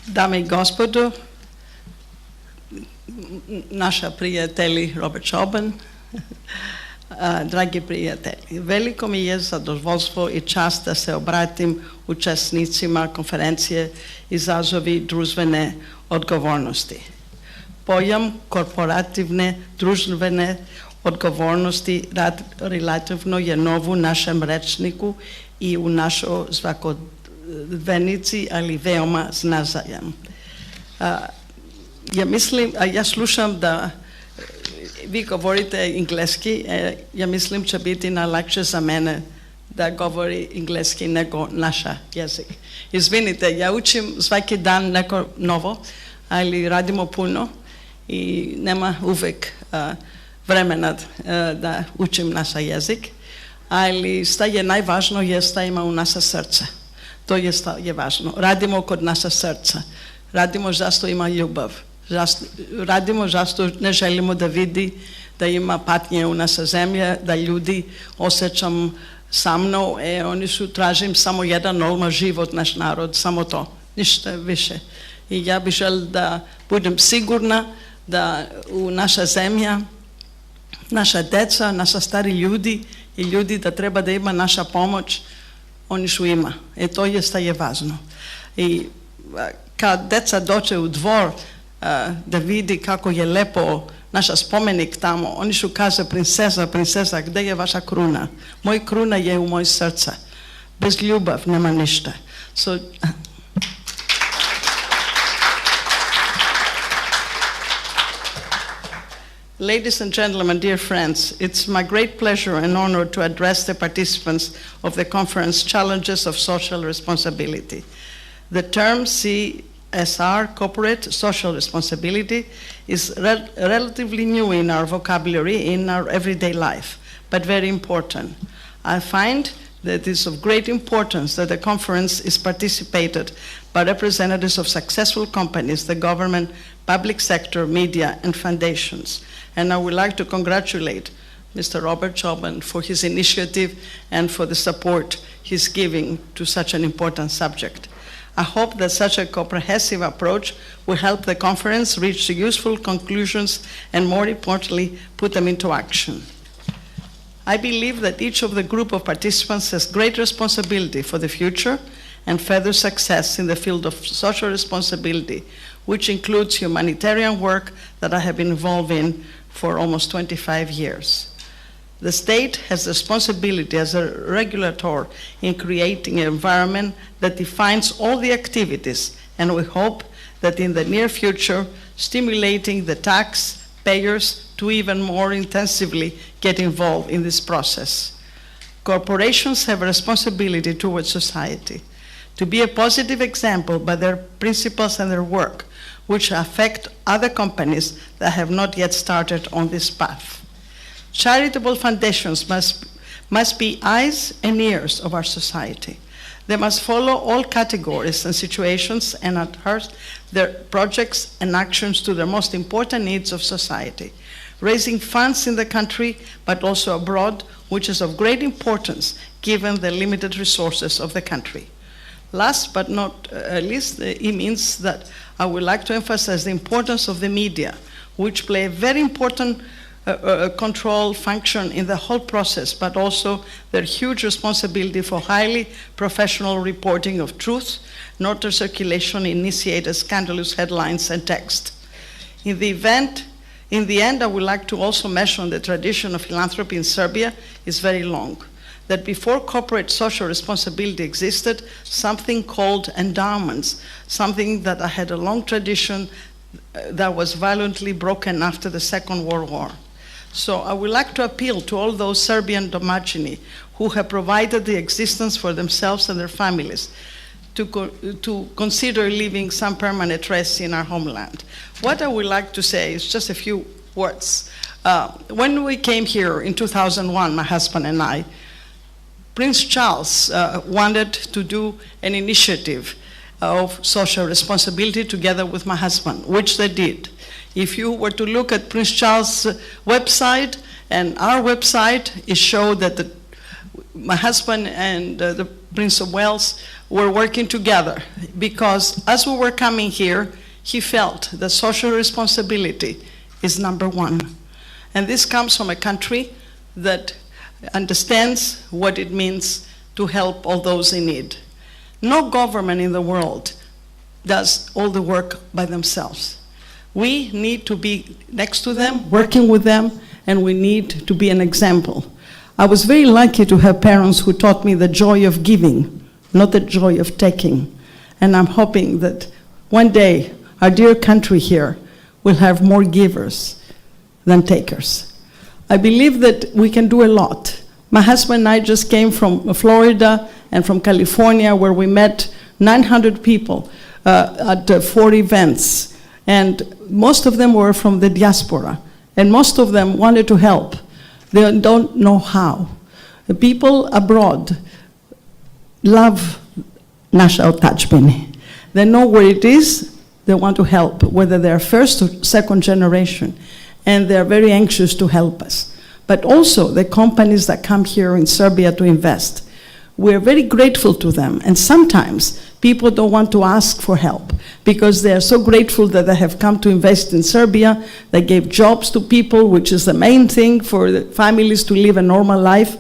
Dame i gospodo, naša prijatelji Robert Šoban, dragi prijatelji, veliko mi je zadovoljstvo i čast da se obratim učesnicima konferencije Izazovi društvene odgovornosti. Pojam korporativne društvene odgovornosti relativno je nov u našem rečniku i u našoj svakodnevnici, ali veoma značajan. Ja slušam da vi govorite engleski, ja mislim će biti najlakše za mene da govori engleski nego naš jezik. Izvinite, ja učim svaki dan neko novo, ali radimo puno i nema uvek vremena da učim naš jezik, ali šta je najvažno je šta ima u naša srca. To je važno. Radimo kod naša srca. Radimo zašto ima ljubav. Radimo zašto ne želimo da vidi da ima patnje u naša zemlja, da ljudi osjećam sa mnom, oni su tražim samo jedan normalan život, naš narod, samo to, ništa više. I ja bih želila da budem sigurna da u naša zemlja, naša deca, naša stari ljudi i ljudi da treba da ima naša pomoć, oni su ima. To je šta je važno. I kad deca dođe u dvor da vidi kako je lepo naša spomenik tamo, oni su kaže princesa, gde je vaša kruna? Moj kruna je u moj srca. Bez ljubav nema ništa. Ladies and gentlemen, dear friends, it's my great pleasure and honor to address the participants of the conference Challenges of Social Responsibility. The term CSR, Corporate Social Responsibility, is relatively new in our vocabulary, in our everyday life, but very important. I find that it is of great importance that the conference is participated by representatives of successful companies, the government, public sector, media, and foundations. And I would like to congratulate Mr. Robert Šoban for his initiative and for the support he's giving to such an important subject. I hope that such a comprehensive approach will help the conference reach useful conclusions and, more importantly, put them into action. I believe that each of the group of participants has great responsibility for the future and further success in the field of social responsibility, which includes humanitarian work that I have been involved in for almost 25 years. The state has the responsibility as a regulator in creating an environment that defines all the activities, and we hope that in the near future, stimulating the taxpayers to even more intensively get involved in this process. Corporations have a responsibility towards society to be a positive example by their principles and their work, which affect other companies that have not yet started on this path. Charitable foundations must be eyes and ears of our society. They must follow all categories and situations and adhere their projects and actions to the most important needs of society, raising funds in the country but also abroad, which is of great importance given the limited resources of the country. Last but not least, it means that I would like to emphasize the importance of the media, which play a very important control function in the whole process, but also their huge responsibility for highly professional reporting of truth, not to circulation initiated scandalous headlines and text. In the end, I would like to also mention the tradition of philanthropy in Serbia is very long. That before corporate social responsibility existed, something called endowments, something that had a long tradition that was violently broken after the Second World War. So I would like to appeal to all those Serbian domaćini who have provided the existence for themselves and their families to consider leaving some permanent trace in our homeland. What I would like to say is just a few words. When we came here in 2001, my husband and I, Prince Charles wanted to do an initiative of social responsibility together with my husband, which they did. If you were to look at Prince Charles' website and our website, it showed that my husband and the Prince of Wales were working together, because as we were coming here, he felt that social responsibility is number one. And this comes from a country that understands what it means to help all those in need. No government in the world does all the work by themselves. We need to be next to them, working with them, and we need to be an example. I was very lucky to have parents who taught me the joy of giving, not the joy of taking. And I'm hoping that one day our dear country here will have more givers than takers. I believe that we can do a lot. My husband and I just came from Florida and from California, where we met 900 people at 4 events. And most of them were from the diaspora. And most of them wanted to help. They don't know how. The people abroad love Nasha Otachbini. They know where it is, they want to help, whether they're first or second generation. And they're very anxious to help us. But also the companies that come here in Serbia to invest. We're very grateful to them. And sometimes people don't want to ask for help because they are so grateful that they have come to invest in Serbia. They gave jobs to people, which is the main thing for the families to live a normal life.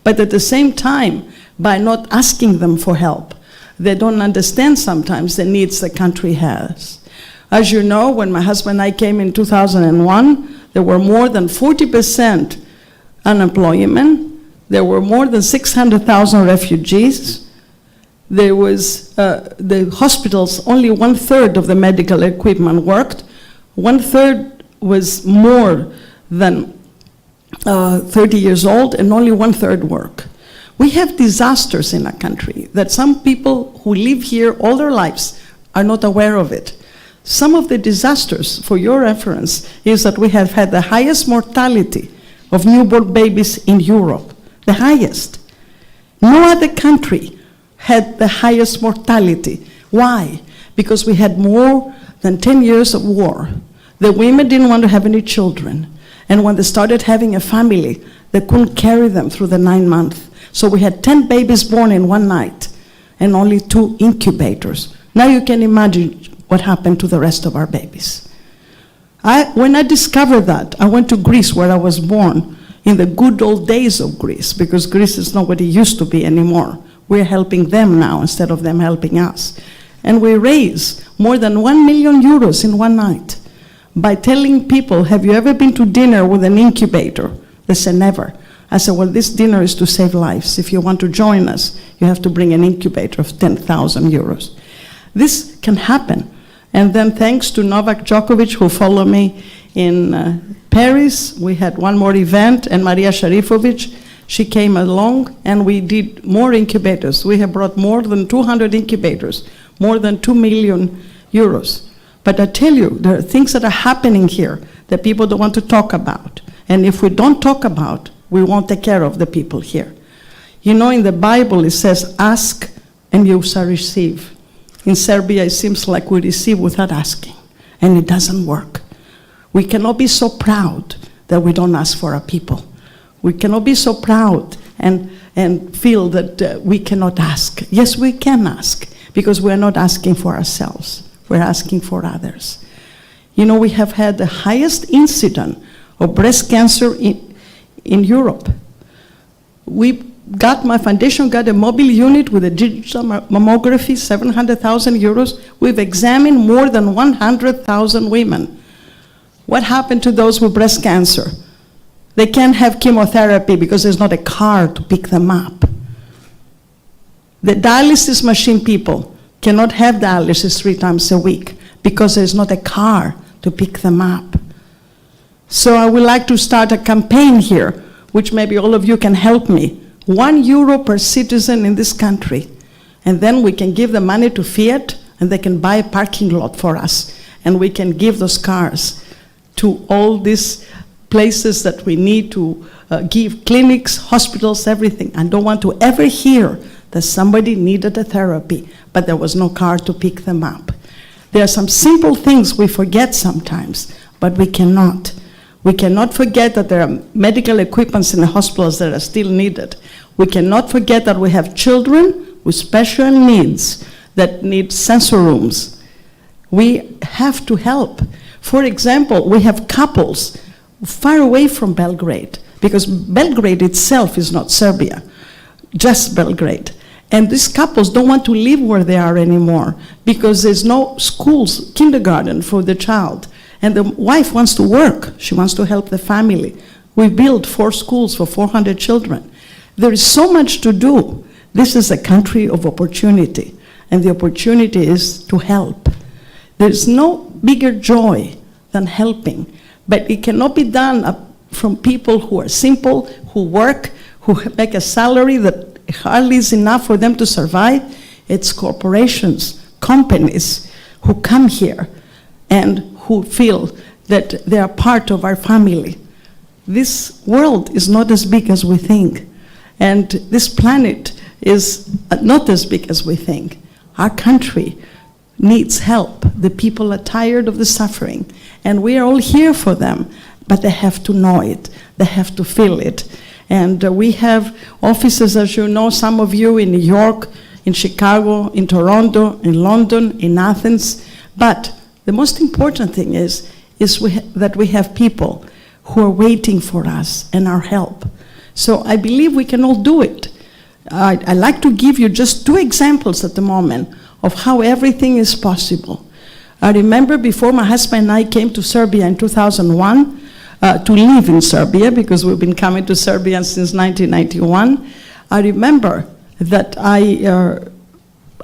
But at the same time, by not asking them for help, they don't understand sometimes the needs the country has. As you know, when my husband and I came in 2001, there were more than 40% unemployment. There were more than 600,000 refugees. There was, the hospitals, only 1/3 of the medical equipment worked. 1/3 was more than 30 years old, and only 1/3 work. We have disasters in our country that some people who live here all their lives are not aware of it. Some of the disasters, for your reference, is that we have had the highest mortality of newborn babies in Europe, the highest. No other country had the highest mortality. Why? Because we had more than 10 years of war. The women didn't want to have any children. And when they started having a family, they couldn't carry them through the 9 months. So we had 10 babies born in one night and only 2 incubators. Now you can imagine what happened to the rest of our babies. When I discovered that, I went to Greece, where I was born, in the good old days of Greece, because Greece is not what it used to be anymore. We're helping them now instead of them helping us. And we raised more than 1 million euros in one night by telling people, have you ever been to dinner with an incubator? They said, never. I said, well, this dinner is to save lives. If you want to join us, you have to bring an incubator of 10,000 euros. This can happen. And then thanks to Novak Djokovic, who followed me in Paris, we had one more event, and Maria Sharifovic, she came along, and we did more incubators. We have brought more than 200 incubators, more than 2 million euros. But I tell you, there are things that are happening here that people don't want to talk about. And if we don't talk about, we won't take care of the people here. You know, in the Bible, it says, ask and you shall receive. In Serbia, it seems like we receive without asking, and it doesn't work. We cannot be so proud that we don't ask for our people. We cannot be so proud and feel that we cannot ask. Yes, we can ask, because we're not asking for ourselves. We're asking for others. You know, we have had the highest incidence of breast cancer in Europe. My foundation got a mobile unit with a digital mammography, 700,000 euros. We've examined more than 100,000 women. What happened to those with breast cancer? They can't have chemotherapy because there's not a car to pick them up. The dialysis machine people cannot have dialysis 3 times a week because there's not a car to pick them up. So I would like to start a campaign here, which maybe all of you can help me. €1 per citizen in this country. And then we can give the money to Fiat, and they can buy a parking lot for us. And we can give those cars to all these places that we need to give, clinics, hospitals, everything. I don't want to ever hear that somebody needed a therapy, but there was no car to pick them up. There are some simple things we forget sometimes, but we cannot. We cannot forget that there are medical equipments in the hospitals that are still needed. We cannot forget that we have children with special needs that need sensor rooms. We have to help. For example, we have couples far away from Belgrade, because Belgrade itself is not Serbia, just Belgrade. And these couples don't want to live where they are anymore because there's no schools, kindergarten for the child. And the wife wants to work. She wants to help the family. We built 4 schools for 400 children. There is so much to do. This is a country of opportunity, and the opportunity is to help. There's no bigger joy than helping, but it cannot be done from people who are simple, who work, who make a salary that hardly is enough for them to survive. It's corporations, companies who come here and who feel that they are part of our family. This world is not as big as we think, and this planet is not as big as we think. Our country needs help. The people are tired of the suffering, and we are all here for them, but they have to know it. They have to feel it. And we have offices, as you know, some of you in New York, in Chicago, in Toronto, in London, in Athens. But the most important thing is that we have people who are waiting for us and our help. So I believe we can all do it. I'd like to give you just 2 examples at the moment of how everything is possible. I remember before my husband and I came to Serbia in 2001, to live in Serbia, because we've been coming to Serbia since 1991. I remember that I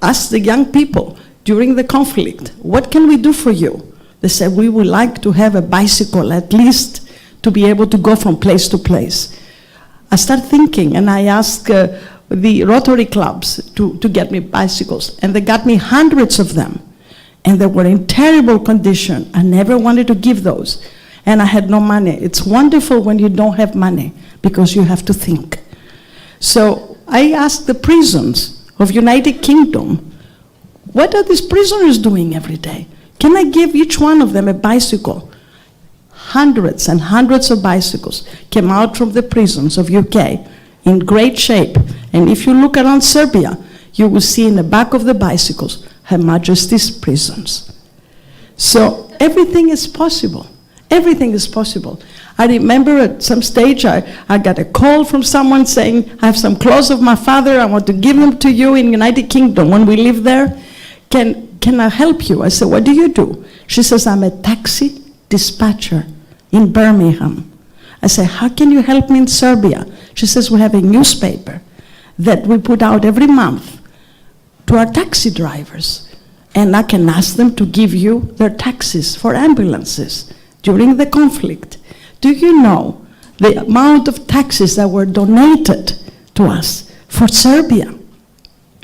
asked the young people during the conflict, what can we do for you? They said, we would like to have a bicycle, at least to be able to go from place to place. I started thinking, and I asked the Rotary clubs to get me bicycles, and they got me hundreds of them, and they were in terrible condition. I never wanted to give those. And I had no money. It's wonderful when you don't have money, because you have to think. So I asked the prisons of United Kingdom, what are these prisoners doing every day? Can I give each one of them a bicycle? Hundreds and hundreds of bicycles came out from the prisons of UK in great shape. And if you look around Serbia, you will see in the back of the bicycles Her Majesty's prisons. So everything is possible. Everything is possible. I remember at some stage I got a call from someone saying, I have some clothes of my father, I want to give them to you in United Kingdom when we live there. Can I help you? I said, what do you do? She says, I'm a taxi dispatcher in Birmingham. I said, how can you help me in Serbia? She says, we have a newspaper that we put out every month to our taxi drivers, and I can ask them to give you their taxis for ambulances during the conflict. Do you know the amount of taxis that were donated to us for Serbia?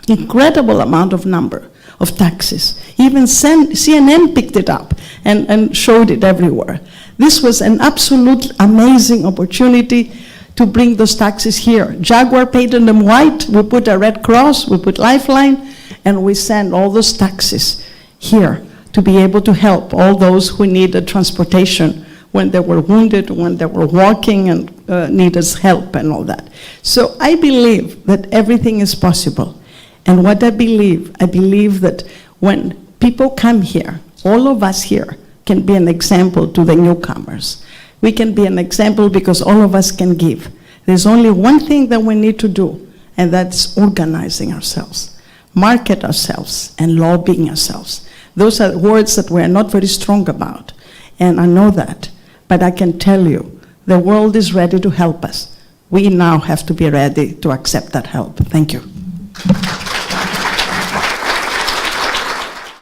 Incredible amount of number of taxis. Even CNN picked it up and showed it everywhere. This was an absolute amazing opportunity to bring those taxis here. Jaguar painted them white, we put a Red Cross, we put Lifeline, and we send all those taxis here to be able to help all those who needed transportation when they were wounded, when they were walking and needed help and all that. So I believe that everything is possible. And what I believe that when people come here, all of us here can be an example to the newcomers. We can be an example because all of us can give. There's only one thing that we need to do, and that's organizing ourselves, market ourselves, and lobbying ourselves. Those are words that we're not very strong about, and I know that. But I can tell you, the world is ready to help us. We now have to be ready to accept that help. Thank you.